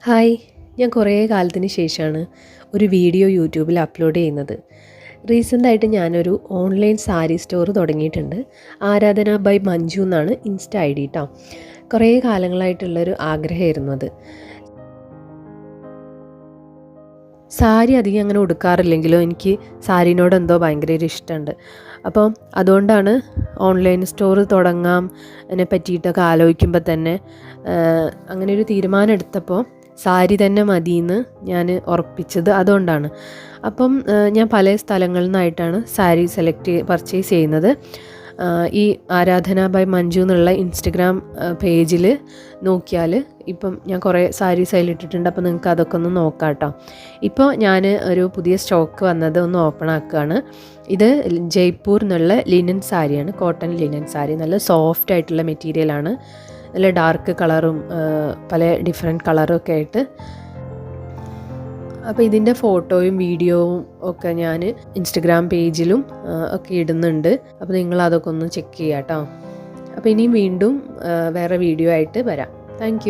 Hi, ഞാൻ കുറേ കാലത്തിന് ശേഷമാണ് ഒരു വീഡിയോ യൂട്യൂബിൽ അപ്ലോഡ് ചെയ്യുന്നത്. റീസെൻ്റായിട്ട് ഞാനൊരു ഓൺലൈൻ സാരി സ്റ്റോർ തുടങ്ങിയിട്ടുണ്ട്. ആരാധന ബൈ മഞ്ജു എന്നാണ് ഇൻസ്റ്റ ഐ ഡി കേട്ടോ. കുറേ കാലങ്ങളായിട്ടുള്ളൊരു ആഗ്രഹമായിരുന്നു അത്. സാരി അധികം അങ്ങനെ ഉടുക്കാറില്ലെങ്കിലും എനിക്ക് സാരീനോട് എന്തോ ഭയങ്കര ഒരു ഇഷ്ടമുണ്ട്. അപ്പം അതുകൊണ്ടാണ് ഓൺലൈൻ സ്റ്റോർ തുടങ്ങാം അതിനെ പറ്റിയിട്ടൊക്കെ ആലോചിക്കുമ്പോൾ തന്നെ അങ്ങനെ ഒരു തീരുമാനം എടുത്തപ്പോൾ സാരി തന്നെ മതിയെന്ന് ഞാൻ ഉറപ്പിച്ചത് അതുകൊണ്ടാണ്. അപ്പം ഞാൻ പല സ്ഥലങ്ങളിൽ നിന്നായിട്ടാണ് സാരി പർച്ചേസ് ചെയ്യുന്നത്. ഈ ആരാധന ബൈ മഞ്ജു എന്നുള്ള ഇൻസ്റ്റഗ്രാം പേജിൽ നോക്കിയാൽ ഇപ്പം ഞാൻ കുറേ സാരീസ് അതിലിട്ടിട്ടുണ്ട്. അപ്പോൾ നിങ്ങൾക്ക് അതൊക്കെ ഒന്ന് നോക്കാം കേട്ടോ. ഇപ്പോൾ ഞാൻ ഒരു പുതിയ സ്റ്റോക്ക് വന്നത് ഒന്ന് ഓപ്പൺ ആക്കുകയാണ്. ഇത് ജയ്പൂർ എന്നുള്ള ലിനൻ സാരിയാണ്, കോട്ടൺ ലിനൻ സാരി. നല്ല സോഫ്റ്റ് ആയിട്ടുള്ള മെറ്റീരിയലാണ്, നല്ല ഡാർക്ക് കളറും പല ഡിഫറെൻറ്റ് കളറും ഒക്കെ ആയിട്ട്. അപ്പോൾ ഇതിൻ്റെ ഫോട്ടോയും വീഡിയോയും ഒക്കെ ഞാൻ ഇൻസ്റ്റഗ്രാം പേജിലും ഒക്കെ ഇടുന്നുണ്ട്. അപ്പോൾ നിങ്ങൾ അതൊക്കെ ഒന്ന് ചെക്ക് ചെയ്യാം കേട്ടോ. അപ്പോൾ ഇനിയും വീണ്ടും വേറെ വീഡിയോ ആയിട്ട് വരാം. താങ്ക്